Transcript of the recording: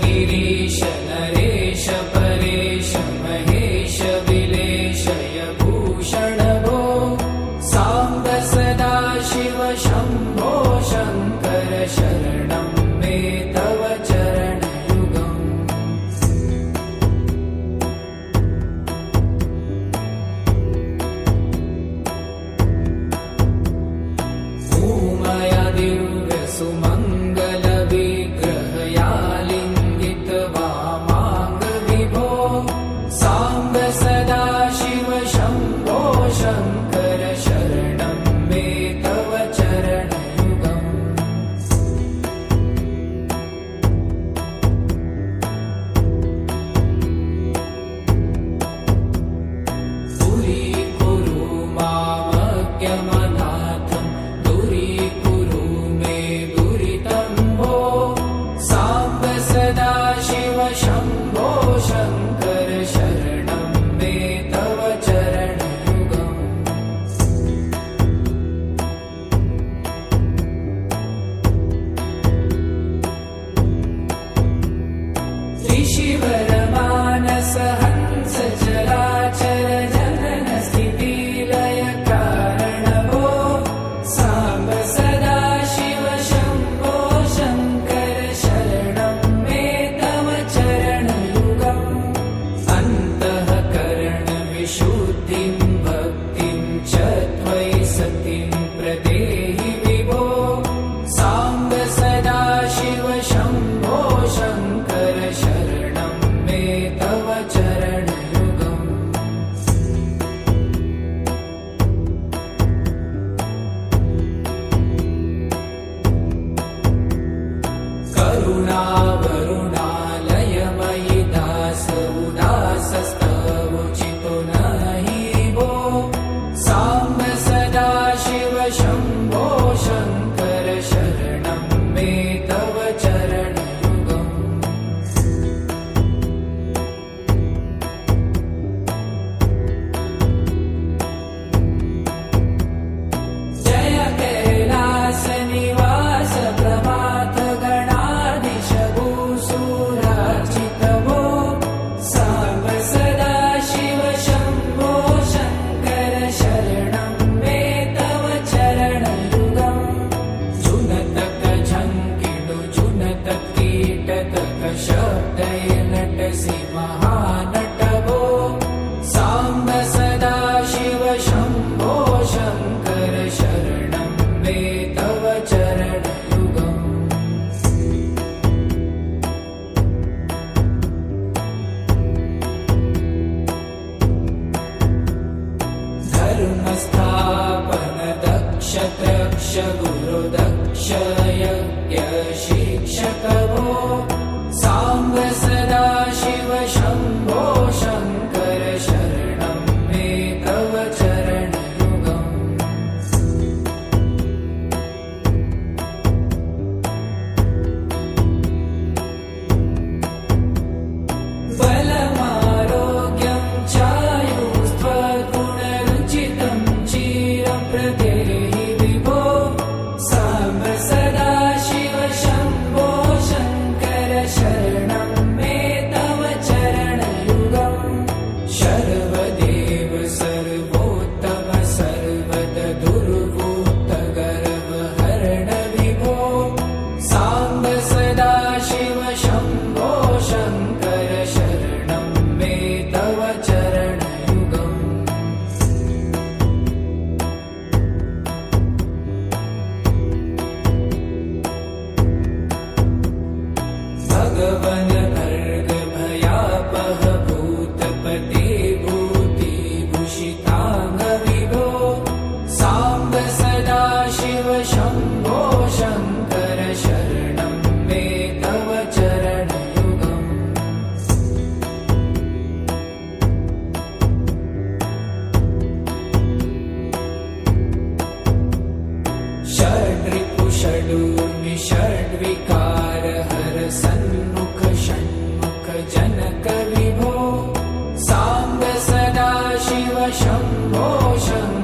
गिरीश नरेश परेश महेश विलेशय भूषण भो साम्ब सदा शिव शम्भो शङ्कर शरणं मे तव चरणयुगम् उमया दिव्य सुमङ्गल विग्रहया लिङ्गित वामाङ्ग विभो साम्ब सदा शिव शम्भो शङ्कर शरणं मे तव चरणयुगम् दूरीकुरु मामज्ञमनाथं दूरीकुरु मे दुरितं भो साम्ब सदा शिव शम्भो शङ्कर शरणं मे तव चरणयुगम् ऋषिवरमानस हंस चराचर जनन स्थिति लय कारण भो साम्ब सदा शिव शम्भो शङ्कर शरणं मे तव चरणयुगम् अन्तःकरण विशुद्धिं भक्तिं च त्वयि सतिं प्रदेहि विभो साम्ब सदा शिव शम्भो शङ्कर शरणं मे तव चरणयुगम् करुणावरुणालयमयि दास उदासस्तवोचितो नहि भो साम्ब सदा शिव शम्भो शङ्कर शरणं मे तव चरणयुगम् जय कैलास निवास प्रभात गणाधीश भूसुरार्चित भो साम्ब सदा शिव शम्भो शङ्कर शरणं मे तव चरणयुगम् जुनतक झङ्किणु जुनत कीटतक शब्दय नटसि महानट भो साम्ब सदा शिव शम्भो शङ्कर शरणं मे तव चरणयुगम् धर्मस्थापन दक्ष त्रक्ष गुरु दक्ष यज्ञ शिक्षक भो साम्ब सदा शिव शम्भो शङ्कर शरणं मे तव चरणयुगम् बलमारोग्यं चायुस्त्वगुणरुचितं चिरं प्रदेहि विभो साम्ब सदा शिव शम्भो शङ्कर शरणं मे तव चरणयुगम् शर्वदेव सर्वोत्तम सर्वद दुर्वूत गर्वहरण विभो साम्ब सदा शिव शम्भो शङ्कर शरणं मे तव चरणयुगम् भगवन भर्ग भयापह भूतपते भूतिभूषिताङ्ग विभो साम्ब सदा शिव शम्भो शङ्कर शरणं मे तव चरणयुगम् षड्रिपु षडूर्मि षड्विकार हर सन्मुख षण्मुख जनक विभो साम्ब सदा शिव शम्भो शङ्कर